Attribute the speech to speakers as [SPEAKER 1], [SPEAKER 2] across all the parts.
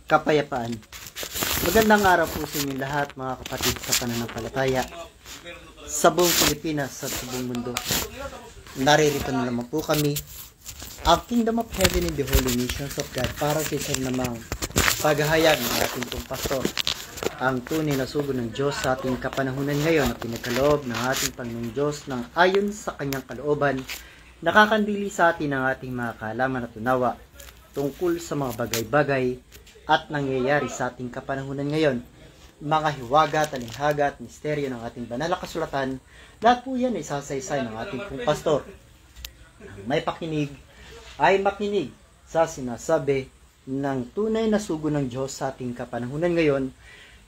[SPEAKER 1] kapayapaan. Magandang araw po sa inyo lahat mga kapatid sa pananampalataya sa buong Pilipinas at sa buong mundo. Naririto na naman po kami, ang Kingdom of Heaven and the Holy Nations of God, para sa isang namang paghahayag ng ating pong pastor, ang tunay na sugo ng Diyos sa ating kapanahunan ngayon na pinagkaloob ng ating Panginoong Diyos ng ayon sa kanyang kalooban, nakakandili sa atin ang ating mga kaalaman at unawa tungkol sa mga bagay-bagay at nangyayari sa ating kapanahunan ngayon. Mga hiwaga, talinghaga at misteryo ng ating banal na kasulatan, lahat po yan ay sasaysay ng ating pong pastor. May pakinig ay makinig sa sinasabi ng tunay na sugo ng Diyos sa ating kapanahunan ngayon.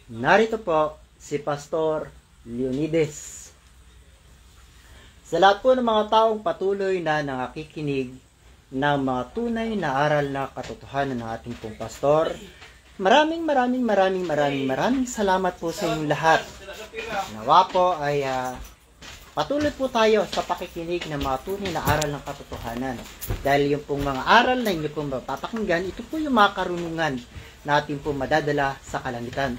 [SPEAKER 1] Narito po si Pastor Leonides. Sa lahat po ng mga taong patuloy na nakikinig ng mga tunay na aral na katotohanan ng ating pong pastor, maraming salamat po sa inyong lahat. Nawa po ay patuloy po tayo sa pakikinig ng mga tunay na aral ng katotohanan. Dahil yung pong mga aral na inyo pong mapapakinggan, ito po yung mga karunungan na ating pong madadala sa kalangitan.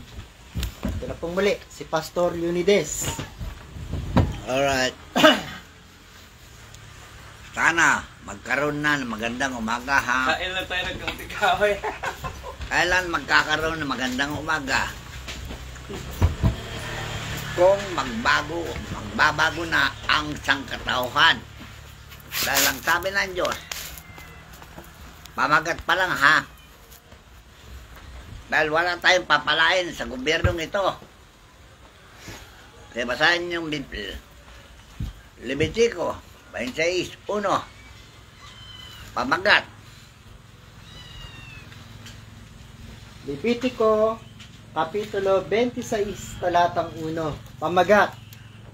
[SPEAKER 1] Ito na pong muli, si Pastor Leonides.
[SPEAKER 2] Alright. Sana magkaroon na ng magandang umaga, ha?
[SPEAKER 3] Kailan tayo nagkakaway?
[SPEAKER 2] Kailan magkakaroon ng magandang umaga? Kung magbabago na ang sangkatauhan. Dahil ang sabi ng Diyos, pamagat pa lang, ha? Dahil wala tayong papalain sa gobyernong ito. Kaya basahin yung Levitico 26:1. Pamagat.
[SPEAKER 1] Levitico Kapitulo 26, talatang 1. Pamagat.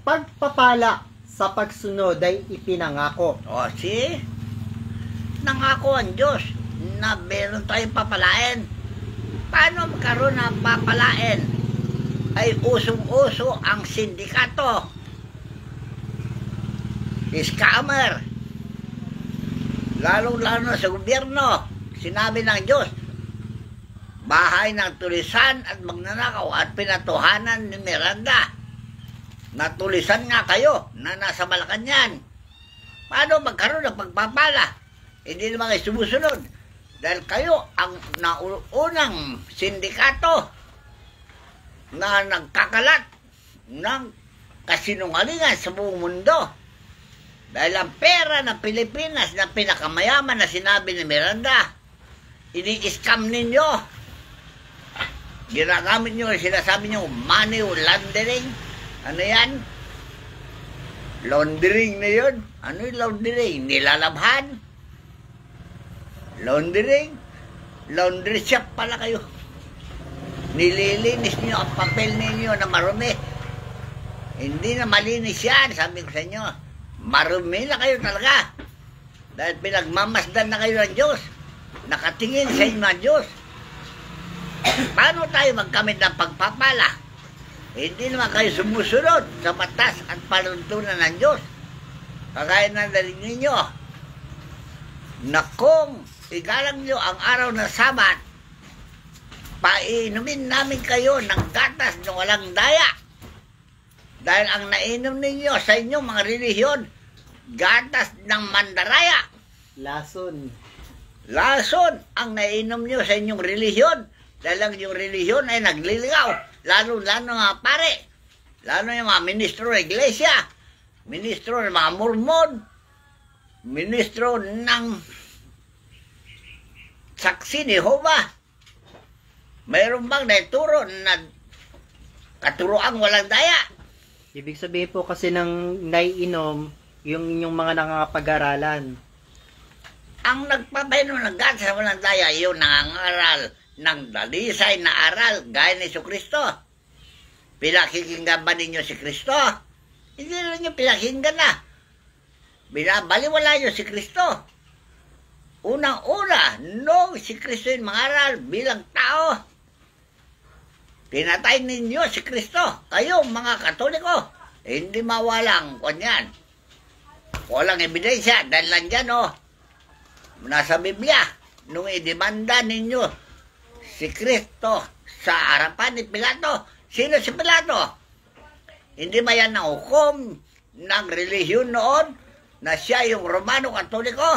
[SPEAKER 1] Pagpapala sa pagsunod ay ipinangako.
[SPEAKER 2] O, see? Nangako ang Diyos na meron tayong papalain. Paano magkaroon ng papalain? Ay usong-uso ang sindikato. Scammer. Lalong-lalo sa gobyerno. Sinabi ng Diyos, bahay ng tulisan at magnanakaw at pinatuhanan ni Miranda. Natulisan nga kayo na nasa Malacanang. Paano magkaroon ng pagpapala? Hindi naman kayo sumusunod. Dahil kayo ang naunang sindikato na nagkakalat ng kasinungalingan sa buong mundo. Dahil ang pera ng Pilipinas na pinakamayaman na sinabi ni Miranda, ini-scam ninyo. Ginagamit nyo, sinasabi nyo, money laundering. Ano yan? Laundering na yun. Ano yung laundering? Nilalabhan? Laundering? Laundry shop pala kayo. Nililinis nyo ang papel ninyo na marumi. Hindi na malinis yan, sabi ko sa inyo. Marumi na kayo talaga. Dahil pinagmamasdan na kayo ng Diyos. Nakatingin sa inyo ng Diyos. Paano tayo magkamit ng pagpapala? Hindi naman kayo sumusunod sa batas at panuntunan ng Diyos. Kagaya ng narinig ninyo na kung igalang nyo ang araw ng Sabat, painumin namin kayo ng gatas na walang daya. Dahil ang nainom ninyo sa inyong mga relihiyon, gatas ng mandaraya.
[SPEAKER 1] Lason.
[SPEAKER 2] Lason ang nainom nyo sa inyong relihiyon. Dahil ang yung relihiyon ay nagliligaw. Lalo mga pare. Lalo yung mga ministro ng iglesia. Ministro ng mga Mormon. Ministro ng Saksi ni Jehovah. Mayroon bang naituro na katuroang walang daya?
[SPEAKER 1] Ibig sabihin po kasi ng naiinom yung inyong mga nangangapag-aralan.
[SPEAKER 2] Ang nagpapainom ng gatas sa walang daya, yung nangangaral ng dalisay na aral gaya ni Kristo. Pinakikinggan ba ninyo si Kristo? Hindi na ninyo pinakinggan na. Binabaliwala nyo si Kristo. Unang-una, nung si Kristo yung mangaral bilang tao, pinatay ninyo si Kristo. Kayo, mga Katoliko, hindi mawalang kanyan. Walang ebidensya dahil lang dyan, nasa Biblia, nung idemanda ninyo si Kristo sa harapan ni Pilato. Sino si Pilato? Hindi ba yan ang hukom ng relihiyon noon na siya yung Romano Katoliko?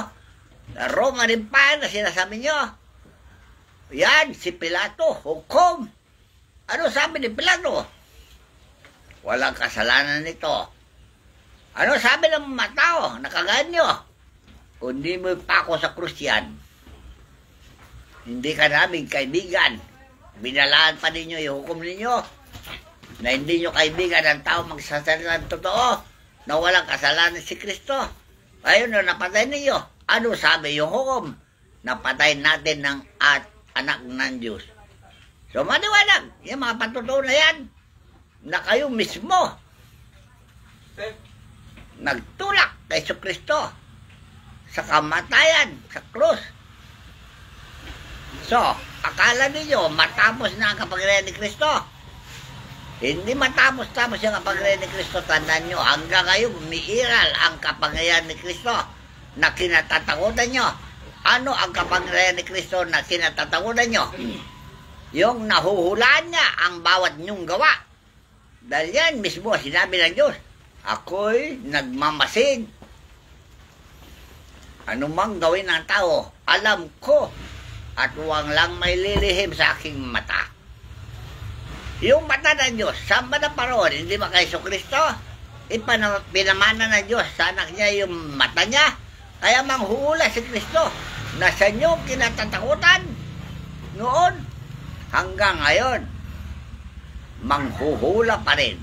[SPEAKER 2] Na Roman Empire na sinasabi nyo? Yan, si Pilato, hukom. Ano sabi ni Pilato? Walang kasalanan nito. Ano sabi ng mga tao? Nakagaan nyo? Kung di mo pa ako sa krus yan, hindi ka namin kaibigan. Binalaan pa ninyo yung hukom ninyo na hindi nyo kaibigan ang tao magsasalita ng totoo na walang kasalanan si Kristo. Ayun na napatay ninyo. Ano sabi yung hukom? Napatay natin ng anak ng Diyos. So maniwanag, yung mga patutuo na yan, na kayo mismo nagtulak kay Kristo sa kamatayan, sa krus. So, akala ninyo matapos na ang kapangyarihan ni Kristo? Hindi matapos-tapos yung kapangyarihan ni Kristo. Tandaan nyo, hanggang ngayon umiiral ang kapangyarihan ni Kristo na kinatatakutan nyo. Ano ang kapangyarihan ni Kristo na kinatatakutan nyo? Yung nahuhulaan niya ang bawat nyong gawa. Dahil yan mismo sinabi ng Diyos, ako'y nagmamasid. Ano mang gawin ng tao, alam ko at huwag lang may lilihim sa aking mata. Yung mata ng Diyos, saan ba na paroon? Hindi ba kay Kristo? Pinamana ng Diyos sa anak niya yung mata niya. Kaya manghuhula si Kristo na sa inyo kinatatakutan noon hanggang ngayon. Manghuhula pa rin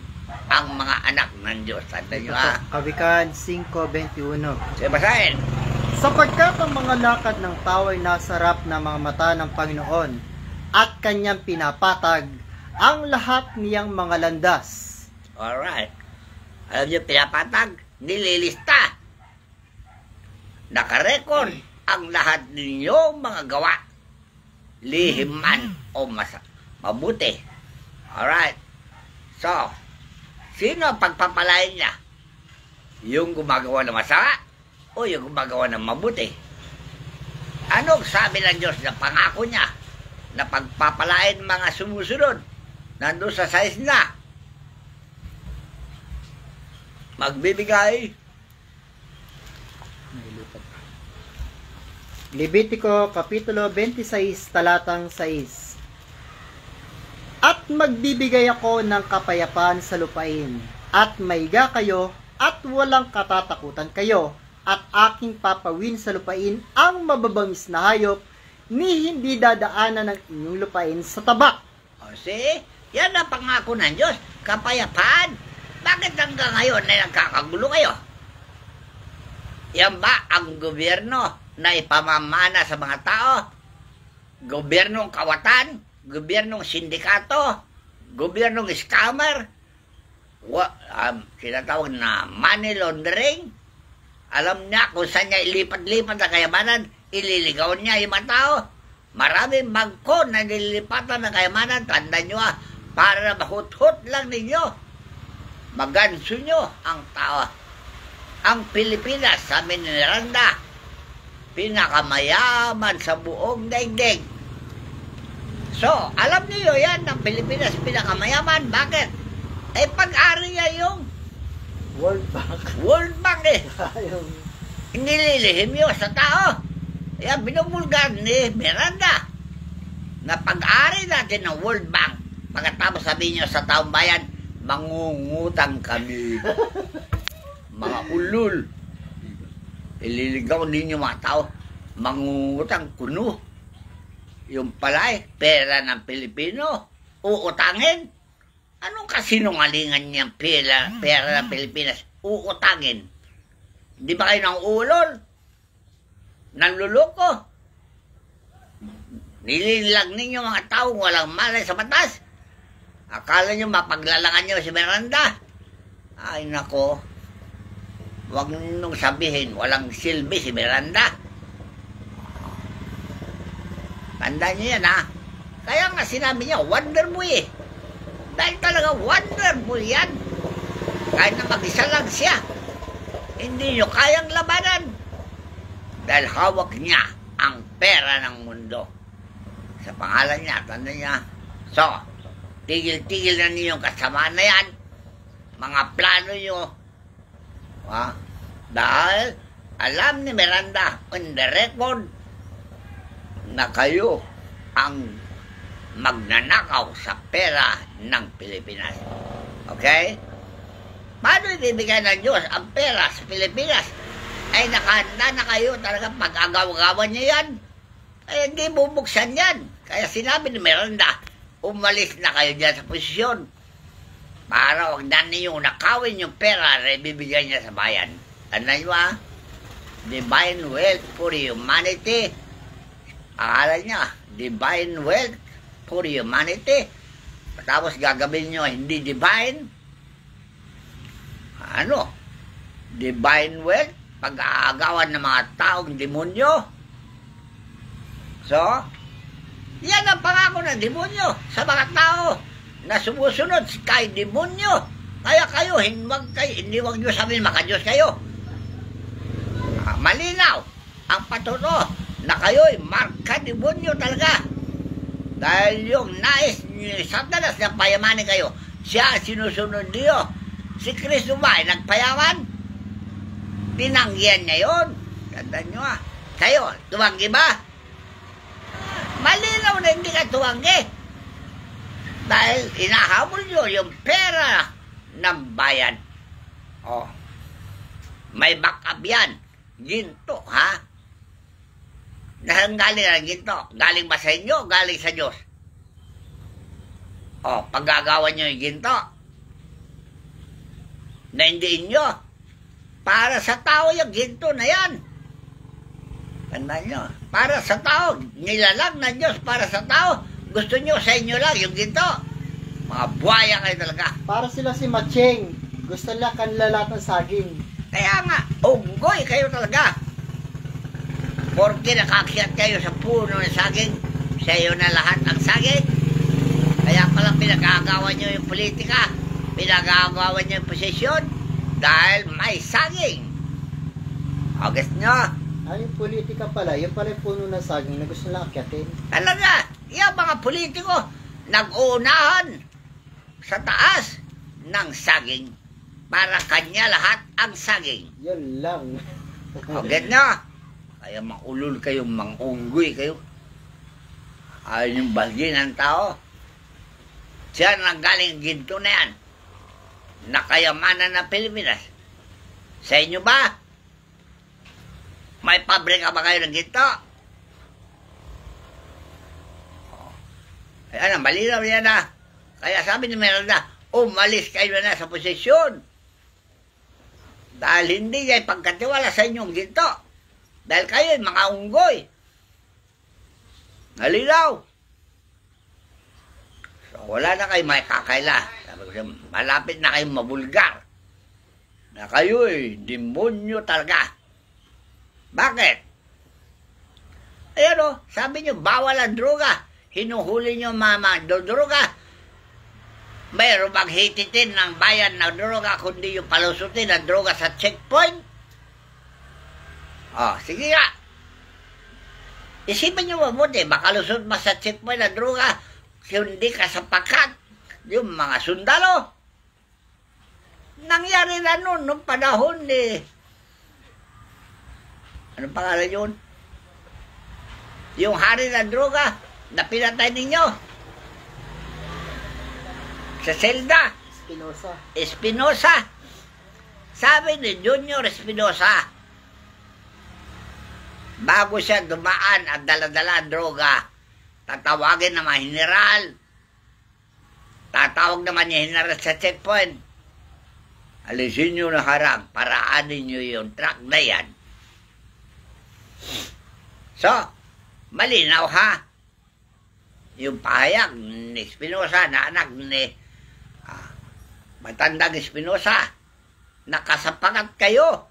[SPEAKER 2] ang mga anak ng Diyos. Tanda nyo ha?
[SPEAKER 1] Kawikaan 5:21.
[SPEAKER 2] Sige, basahin.
[SPEAKER 1] Sapagkat ang mga lakad ng tao ay nasa harap ng mga mata ng Panginoon at kanyang pinapatag ang lahat niyang mga landas.
[SPEAKER 2] Alright. Alam nyo, pinapatag, nililista. Nakarekord ang lahat ninyong mga gawa. Lihim man o mabuti. Alright. So, sino ang pagpapalain niya? Yung gumagawa ng masama o yung gumagawa ng mabuti? Anong sabi ng Diyos na pangako niya na pagpapalain mga sumusunod? Nandun sa size na. Magbibigay.
[SPEAKER 1] Levitico Kapitulo 26, talatang 6. At magbibigay ako ng kapayapaan sa lupain, at maiga kayo, at walang katatakutan kayo, at aking papawin sa lupain ang mababangis na hayop, ni hindi dadaanan ng inyong lupain sa tabak.
[SPEAKER 2] O see, yan ang pangako ng Diyos, kapayapaan. Bakit hanggang ngayon ay nagkakagulo kayo? Yan ba ang gobyerno na ipamamana sa mga tao? Gobyernong kawatan? Gobyernong sindikato, gobyernong scammer, sinatawag na money laundering. Alam niya kung saan niya ilipat-lipat ang kayamanan, ililigaw niya yung mga tao. Maraming bangko na nililipatan ng kayamanan, tandaan nyo para mahut-hut lang ninyo. Maganso nyo ang tao. Ang Pilipinas, sabi ni Miranda, pinakamayaman sa buong daigdig. So, alam niyo yan, ang Pilipinas pinakamayaman. Bakit? Eh, pag-ari niya yung
[SPEAKER 1] World Bank.
[SPEAKER 2] World Bank eh. Nililihim yun sa tao. Kaya binubulgar ni Miranda na pag-ari natin ng World Bank. Pagkatapos sabihin niyo sa taong bayan, mangungutang kami. Mga ulul. Ililigaw ninyo mga tao, mangungutang kuno. Yung pala pera ng Pilipino, uutangin. Anong kasinungalingan niyang pera ng Pilipinas? Uutangin. Di ba kayo nang ulol? Nanluloko? Nililag ninyo mga tao walang malay sa batas. Akala nyo mapaglalangan nyo si Miranda? Ay nako, huwag nung sabihin walang silbi si Miranda. Tandaan niyo yan ha. Kaya nga sinabi niya, wonder boy eh. Dahil talaga wonder boy yan. Kahit na mag-isa lang siya, hindi niyo kayang labanan. Dahil hawak niya ang pera ng mundo. sa pangalan niya, tanda niya. So, tigil-tigil na niyo yung kasamaan na yan, mga plano nyo, dahil alam ni Miranda on the record na kayo ang magnanakaw sa pera ng Pilipinas. Okay? Paano ibibigay ng Diyos ang pera sa Pilipinas? Ay nakahanda na kayo talaga pag-agaw-agawan niyo yan. Ay hindi bubuksan yan. Kaya sinabi ni Miranda, umalis na kayo dyan sa posisyon para wag na niyo nakawin yung pera na ibibigay niya sa bayan. Tandaan nyo divine wealth for humanity. Pangalan niya, divine wealth for humanity. Tapos gagawin nyo, hindi divine. Divine wealth, pag-aagawan ng mga taong demonyo. So, yan ang pangako ng demonyo sa mga tao na sumusunod kay demonyo. Kaya kayo, hindi wag nyo sabihin makadiyos kayo. Malinaw ang patuto na kayo'y marka demonyo talaga. Dahil yung nais ni Satanas na payamanin kayo, siya sinusunod niyo. Si Kristo ba ay nagpayaman? Tinanggihan niya yun. Tandaan nyo Kayo, tuwanggi ba? Malinaw na hindi ka tuwanggi. Dahil inahabol nyo yung pera ng bayan. May backup yan. Ginto, Nasaan galing ang ginto? Galing ba sa inyo? Galing sa Diyos? Paggagawan nyo yung ginto, na hindi inyo, para sa tao yung ginto na yan. Tandaan nyo, para sa tao, nilalang ng Diyos para sa tao. Gusto nyo sa inyo lang yung ginto. Mga buhaya kayo talaga.
[SPEAKER 1] Para sila si Macheng. Gusto nila kanila lahat ng saging.
[SPEAKER 2] Kaya nga, unggoy kayo talaga. Porque nakakyat kayo sa puno ng saging, sa iyo na lahat ang saging. Kaya pala pinag-aagawan nyo yung politika, pinag-aagawan nyo yung posisyon, dahil may saging. Gusto nyo?
[SPEAKER 1] Yung politika pala, yung pala yung puno ng saging na gusto nila akyatin.
[SPEAKER 2] Talaga, yung mga politiko, nag-uunahan sa taas ng saging para kanya lahat ang saging.
[SPEAKER 1] Yun lang.
[SPEAKER 2] Get nyo? Kaya maulol kayo, mangunggoy kayo. Ayaw yung bahagi ng tao. Siya nanggaling ginto na yan. Nakayamanan ng Pilipinas. Sa inyo ba? May pabrika ba kayo ng ginto? Ayan, malinaw yan Kaya sabi ni Miranda, umalis kayo na sa posisyon. Dahil hindi niya ipagkatiwala sa inyong ginto. Dahil kayo mga unggoy. Nalinaw. So, wala na kayo may kakaila. Malapit na kayong mabulgar. Na kayo'y demonyo talaga. Bakit? Ayan sabi nyo, bawal ang droga. Hinuhuli nyo mga droga. Mayroon bang hititin ng bayan ng droga kundi yung palusutin ng droga sa checkpoint? Sige nga. Isipin nyo mabuti, baka lusot ba sa checkpoint ng droga kundi ka sa pakat yung mga sundalo. Nangyari na noong panahon anong pangalan yun? Yung hari ng droga na pinatay ninyo sa selda. Espinosa. Sabi ni Junior Espinosa, bago siya dumaan at dala-dala ang droga, tatawagin ng mga general. Tatawag naman yung general sa checkpoint. Alisin nyo na harang, paraanin nyo yung truck na yan. So, malinaw yung pahayag ni Espinosa na anak ni matandang Espinosa, nakasapakat kayo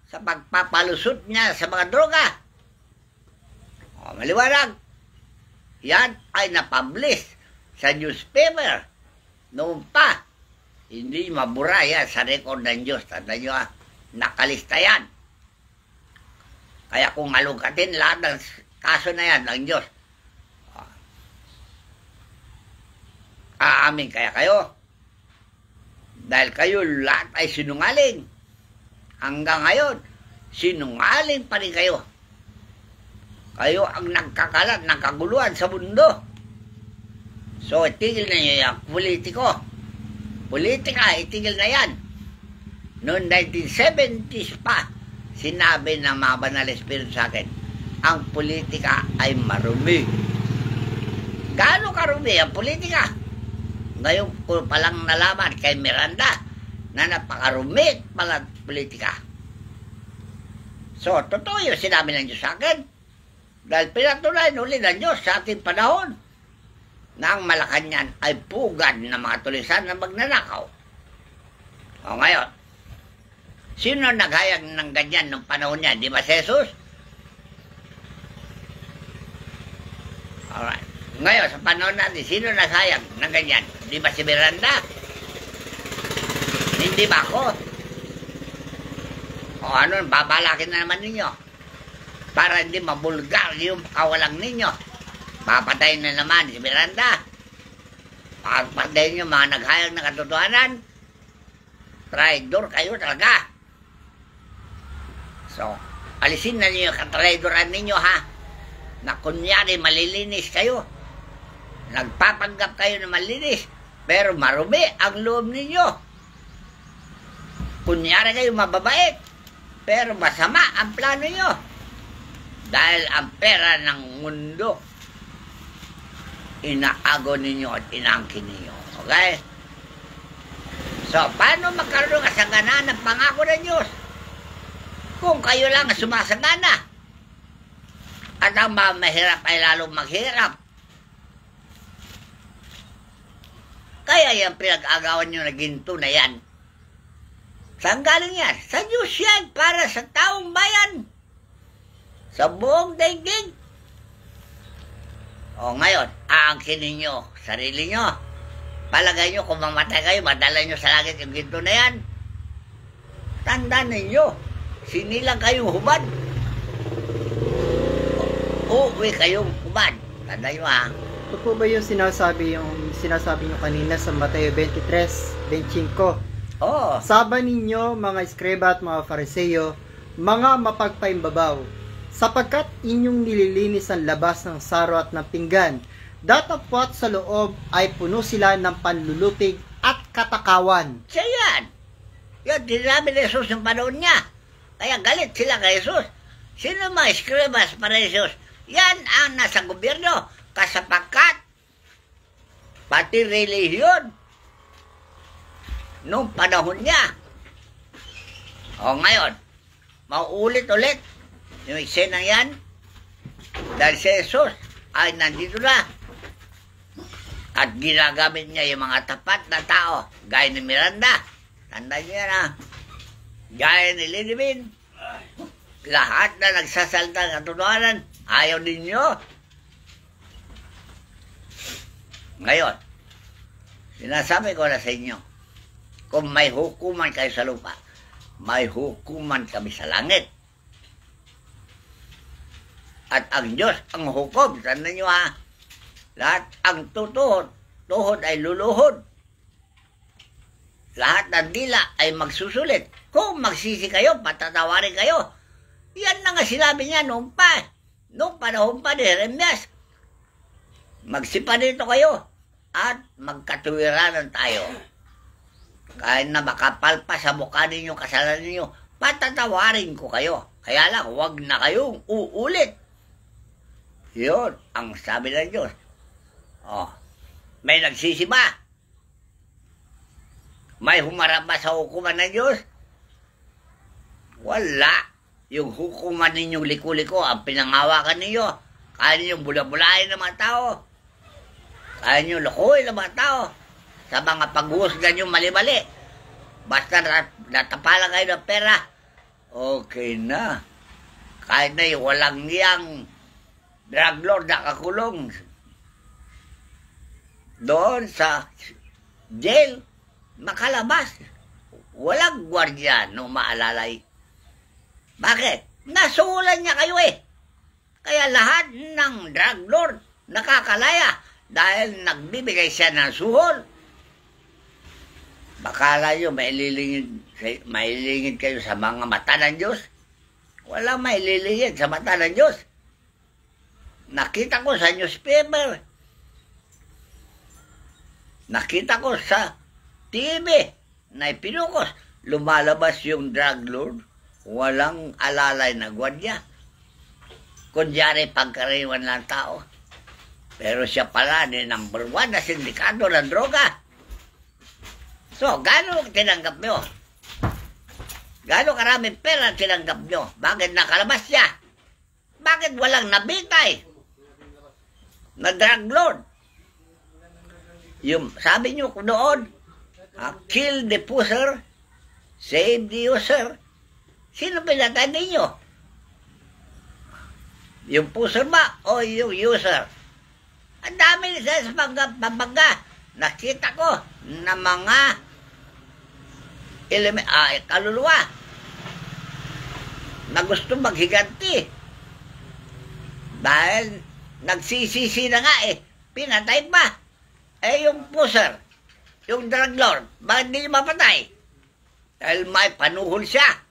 [SPEAKER 2] sa pagpapalusot niya sa mga droga. Maliwanag. Yan ay napublish sa newspaper noon pa. Hindi mabura yan sa record ng Diyos. Tandaan nyo nakalista yan. Kaya kung malugatin lahat ng kaso na yan ng Diyos, umamin kaya kayo. Dahil kayo lahat ay sinungaling. Hanggang ngayon, sinungaling pa rin kayo. Kayo ang nagkakalat ng kaguluhan sa mundo. So, itigil na nyo yung politiko. Politika, itigil na yan. Noong 1970s pa, sinabi ng mga banal na espiritu sa akin, ang politika ay marumi. Gaano karumi ang politika? Ngayon ko palang nalaman kay Miranda na napakarumi pala politika. So, totoo yung sinabi ng Diyos sa akin. Dahil pinatunayan uli ng Diyos sa ating panahon na ang Malacanang ay pugad ng mga tulisan na magnanakaw. O ngayon, sino naghayag ng ganyan nung panahon niya? Di ba si Jesus? Alright. Ngayon, sa panahon natin, sino naghayag ng ganyan? Di ba si Miranda? Hindi ba ako? O ano, babalakin na naman ninyo. Para hindi mabulgar yung kawalang ninyo. Papatayin na naman si Miranda. Papatayin yung mga naghayag ng katotohanan. Traidor kayo talaga. So, alisin na niyo yung katraidoran ninyo, ha? Na kunyari malilinis kayo. Nagpapanggap kayo na malinis. Pero marumi ang loob ninyo. Kunyari kayo mababait. Pero masama ang plano nyo. Dahil ang pera ng mundo, inaago ninyo at inangkin ninyo. Okay? So, paano magkaroon ng kasaganaan ng pangako ng Diyos? Kung kayo lang sumasagana. At ang mga mahirap ay lalong maghirap. Kaya yung pinag-agawan nyo na ginto na yan. Saan galing yan? Sa Diyos yan para sa taong bayan. Sa buong daigdig. O ngayon, aangkin ninyo sarili nyo. Palagay nyo kung mamatay kayo, madala nyo sa langit yung ginto na yan. Tandaan ninyo, sinilang kayong hubad. Uuwi kayong hubad. Tandaan nyo, ha?
[SPEAKER 1] Ito po ba yung sinasabi nyo kanina sa Mateo 23:25?
[SPEAKER 2] Oo.
[SPEAKER 1] Saba ninyo, mga eskreba at mga fariseyo, mga mapagpaimbabaw, sapagkat inyong nililinis ang labas ng saro at ng pinggan, datapwat sa loob ay puno sila ng panlulupig at katakawan.
[SPEAKER 2] Siya yan. Yan, dinabi ni Jesus yung panahon niya. Kaya galit sila kay Jesus. Sino mga eskribas para Jesus? Yan ang nasa gobyerno. Kasapagkat pati relihiyon nung panahon niya. O ngayon, mauulit-ulit yung eksena yan dahil si Jesus ay nandito na at ginagamit niya yung mga tapat na tao gaya ni Miranda. Tandaan niyo yan, ha? Gaya ni Lidibin. Lahat na nagsasalta ng katotohanan ayaw ninyo. Ngayon, sinasabi ko na sa inyo, kung may hukuman kayo sa lupa, may hukuman kami sa langit. At ang Diyos ang hukom. Tandaan nyo, ha? Lahat ang tuhod ay luluhod. Lahat ng dila ay magsusulit. Kung magsisi kayo, patatawarin kayo. Yan na nga sinabi niya noong panahon pa ni Jeremias. Magsipa dito kayo at magkatuwiranan tayo. Kahit na makapal pa sa mukha ninyo, kasalanan ninyo, patatawarin ko kayo. Kaya lang, huwag na kayong uulit. Yun ang sabi ng Diyos. Oh, may nagsisi ba? May humarap ba sa hukuman ng Diyos? Wala. Yung hukuman ninyong liku-liko ang pinangawakan ninyo. Kaya ninyong bula-bulahin ng mga tao. Kaya ninyong lukuhin ng mga tao. Sa mga paghuhusgan nyo mali-mali. Basta natapalan kayo ng pera, okay na. Kahit na yung walang niyang drug lord nakakulong doon sa jail, makalabas. Walang gwardiya no maalalay. Bakit? Nasulan niya kayo eh. Kaya lahat ng drug lord nakakalaya dahil nagbibigay siya ng suhol Bakala nyo, maililingid kayo sa mga mata ng Diyos. Walang maililingid sa mata ng Diyos. Nakita ko sa newspaper. Nakita ko sa TV na ipinukos. Lumalabas yung drug lord. Walang alalay na gwardiya. Kunyari pagkariwan ng tao. Pero siya pala ni number 1 na sindikato ng droga. So, gano'ng tinanggap nyo? Gano'ng karaming pera tinanggap nyo? Bakit nakalabas siya? Bakit walang nabitay na drug lord? Yung sabi nyo noon, kill the pusher, save the user. Sino pinatay ninyo? Yung pusher ba o yung user? Ang dami nila sa pagbabaga. Nakita ko na mga kaluluwa na gusto maghiganti. Dahil nagsisisi na nga pinatay pa. Yung pusher, yung drug lord, bakit hindi mapatay? Dahil may panuhol siya.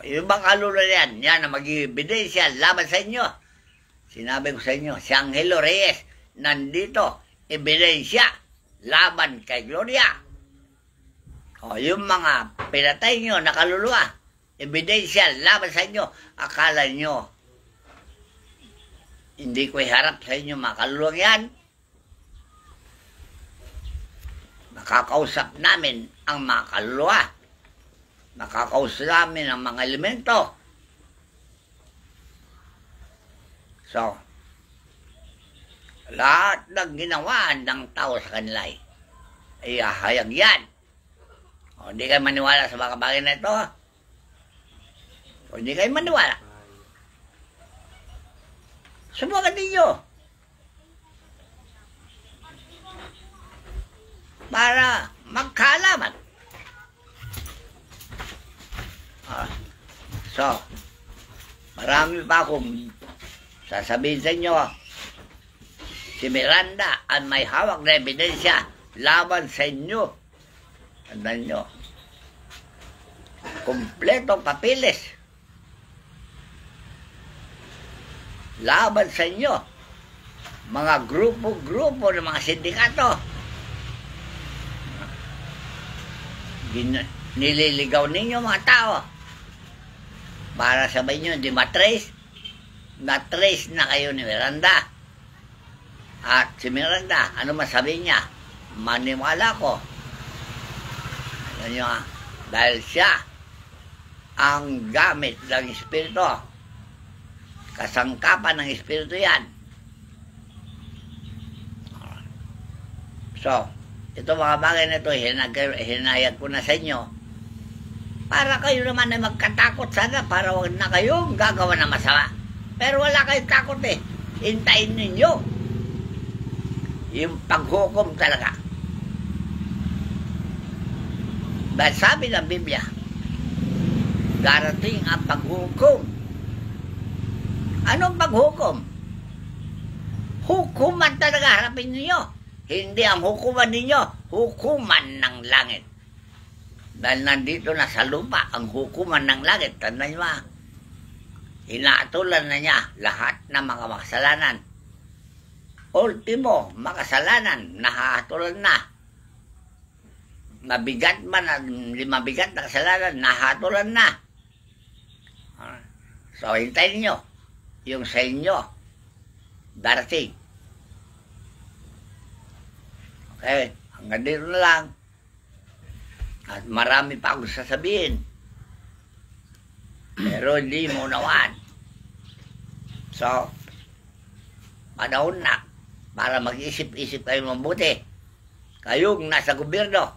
[SPEAKER 2] Yung bang kaluluwa yan na mag-ebidensya laban sa inyo. Sinabi ko sa inyo, si Angelo Reyes, nandito, ebidensya, laban kay Gloria. Yung mga pinatay nyo na kaluluwa, ebidensya, laban sa inyo. Akala nyo, hindi ko iharap sa inyo mga kaluluwang yan. Nakakausap namin ang mga kaluluwa. Nakakausap namin ang mga elemento. So, lahat ng ginawa ng tao sa kanila ay hayag yan. Hindi kayo maniwala sa mga bagay na ito. Hindi kayo maniwala. Subukan ninyo. Para magkaalaman. So, marami pa akong sasabihin sa inyo. Si Miranda ang may hawak na ebidensya laban sa inyo. Tandaan nyo. Kompletong papilis. Laban sa inyo. Mga grupo-grupo ng mga sindikato. Nililigaw ninyo mga tao. Para sabay nyo, di matrace. Na-trace na kayo ni Miranda. At si Miranda, ano masabi niya? Maniwala ko. Alam nyo dahil siya ang gamit ng Espiritu. Kasangkapan ng Espiritu yan. So, ito mga bagay na ito, hinayag ko na sa inyo. Para kayo naman ay magkatakot sana, para huwag na kayong gagawa ng masama. Pero wala kayong takot Hintayin ninyo yung paghukom talaga. Dahil sabi ng Biblia, darating ang paghukom. Anong paghukom? Hukuman talaga harapin ninyo. Hindi ang hukuman ninyo, hukuman ng langit. Dahil nandito na sa lupa ang hukuman ng langit. Tandaan nyo inaatulan na niya lahat ng mga makasalanan. Ultimo, makasalanan, nahatulan na. Mabigat man, mabigat na kasalanan, nahatulan na. So, hintayin nyo. Yung sa inyo, darating. Okay, hanggang dito na lang. At marami pa akong sasabihin. Pero hindi mo unawaan. So, panahon na para mag-isip-isip kayo mabuti. Kayong nasa gobyerno,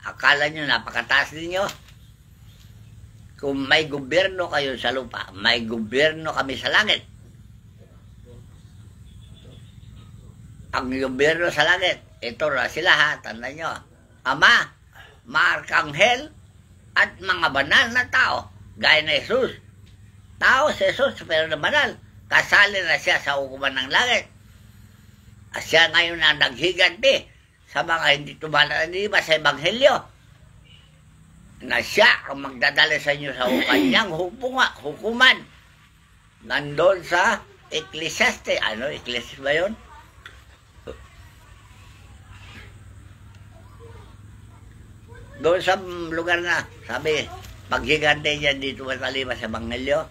[SPEAKER 2] akala nyo napakataas ninyo? Kung may gobyerno kayo sa lupa, may gobyerno kami sa langit. Ang gobyerno sa langit, ito na sila tandaan nyo. Ama, Arkanghel, at mga banal na tao, gaya na Jesus. Tao si Jesus, pero na banal. Kasali na siya sa hukuman ng langit. At siya ngayon na naghiganti sa mga hindi tumanaliba sa Ebanghelyo na siya ang magdadala sa inyo sa kanyang hukuman. Nandun sa Ecclesiastes. Ano? Ecclesiastes ba yun? Doon sa lugar na, sabi, paghigante niya dito mataliba sa Ebanghelyo.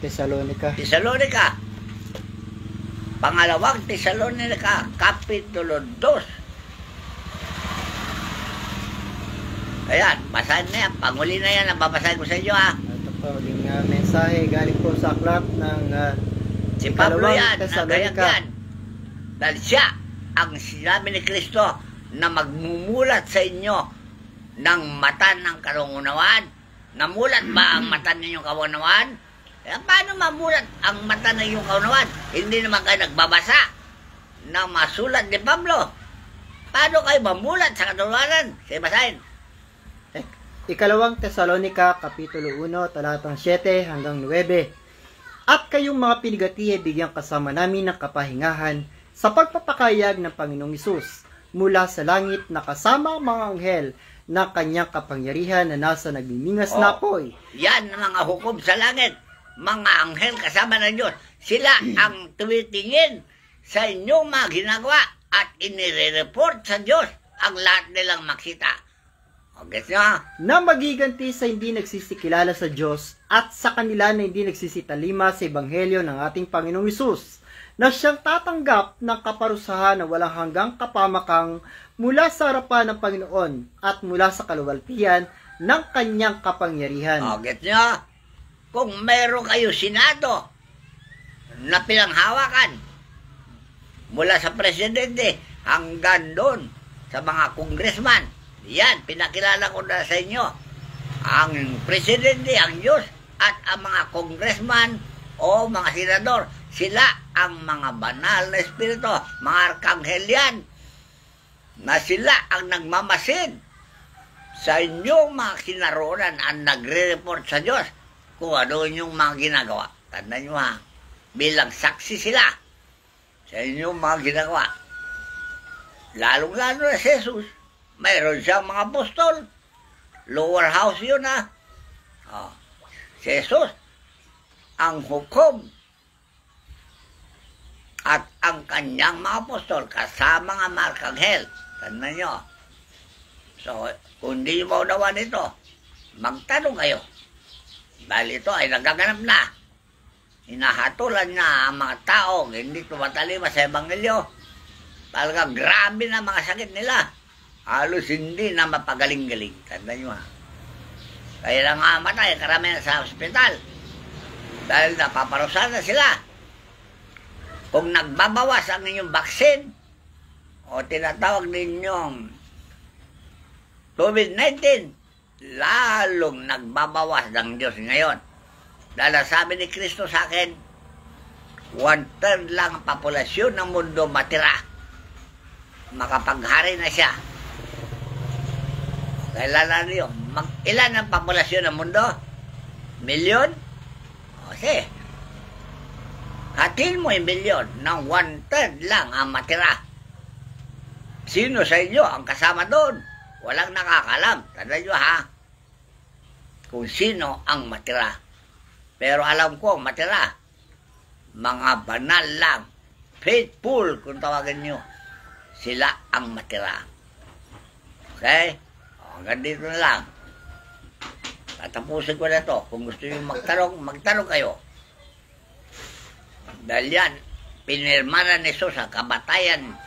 [SPEAKER 2] Tesalonica. Pangalawang Tesalonica, Kapitulo 2. Ayan, basahin na yan. Panghuli na yan ang babasahin ko sa inyo, ha.
[SPEAKER 1] Ito po, uling mensahe galing po sa aklat ng
[SPEAKER 2] Si Pablo yan,
[SPEAKER 1] Tesalonica.
[SPEAKER 2] yan. Dahil siya ang sinabi ni Kristo na magmumulat sa inyo ng mata ng karunungan. Namulat ba ang mata ninyong kaunawaan? Paano mamulat ang mata ng iyong kaunawaan? Hindi naman kayo nagbabasa ng masulat ni Pablo. Paano kayo mamulat sa katotohanan? Sige, basahin.
[SPEAKER 1] Ikalawang Tesalonica, Kapitulo 1, talatang 7 hanggang 9. At kayong mga pinigati ay bigyang kasama namin ng kapahingahan sa pagpapakayag ng Panginoong Hesus mula sa langit na kasama ang mga anghel ng kanyang kapangyarihan na nasa nagmimingas na apoy.
[SPEAKER 2] Yan ang mga hukom sa langit. Mga anghel kasama ng Diyos. Sila ang tumitingin sa inyong mga ginagawa at inire-report sa Diyos ang lahat nilang makita. Okay,
[SPEAKER 1] na magiganti sa hindi nagsisikilala sa Diyos at sa kanila na hindi nagsisitalima sa Ebanghelyo ng ating Panginoong Hesus, na siyang tatanggap ng kaparusahan na walang hanggang kapamakang mula sa harapan ng Panginoon at mula sa kaluwalhatian ng kanyang kapangyarihan.
[SPEAKER 2] Okay, kung meron kayo Senado na pinanghawakan mula sa presidente hanggang doon sa mga congressman, yan, pinakilala ko na sa inyo. Ang presidente, ang Diyos, at ang mga congressman o mga senador, sila ang mga banal na espiritu, mga arkanghel yan, na sila ang nagmamasid sa inyong mga kinaroonan ang nagre-report sa Diyos kung ano inyong mga ginagawa. Tandaan nyo ha, bilang saksi sila sa inyong mga ginagawa. Lalong-lalo na si Jesus, mayroon siyang mga apostol. Lower house yun ha. Si Jesus, ang hukom at ang kanyang mga apostol kasama nga mga arkanghel. Tandaan nyo. So, kung di nyo maunawa nito, magtanong kayo. Dahil ito ay nagaganap na. Hinahatulan na ang mga tao, hindi tumatalima sa Ebanghelyo. Talagang grabe na mga sakit nila. Halos hindi na mapagaling-galing. Tandaan nyo ha. Kaya lang nga matay, karamihan sa ospital. Dahil napaparusahan na sila. Kung nagbabawas ang inyong vaccine, o tinatawag ninyong COVID-19, lalong nagbabawas ng Diyos ngayon. Dahil sabi ni Kristo sa akin, 1/3 lang ang populasyon ng mundo matira. Makapaghari na siya. Kailan niyo, ilan ang populasyon ng mundo? Milyon? O sige, hatiin mo yung milyon ng 1/3 lang ang matira. Sino sa inyo ang kasama doon? Walang nakakalam. Tandaan nyo ha, kung sino ang matira. Pero alam ko, matira, mga banal lang, faithful kung tawagin nyo, sila ang matira. Okay? Hanggang dito na lang. Tatapusin ko na to. Kung gusto nyo magtanong kayo. Dahil yan, pinirmanan ni Jesus ang kabatayan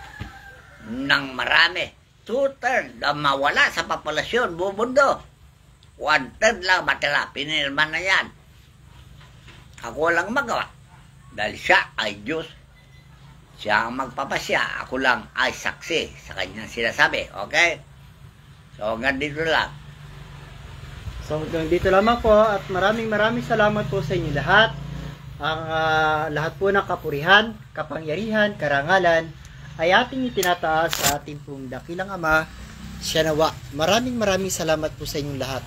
[SPEAKER 2] ng marami. 2/3 na mawala sa populasyon, buong mundo. 1/3 lang matira. Pinirman na yan. Ako lang magawa. Dahil siya ay Diyos. Siya ang magpapasya. Ako lang ay saksi sa kanyang sinasabi. Okay? So, hanggang dito lang.
[SPEAKER 1] So, hanggang dito lamang po at maraming salamat po sa inyo lahat. Ang lahat po ng kapurihan, kapangyarihan, karangalan ay ating itinataas sa ating pong dakilang Ama, siya nawa. Maraming salamat po sa inyong lahat.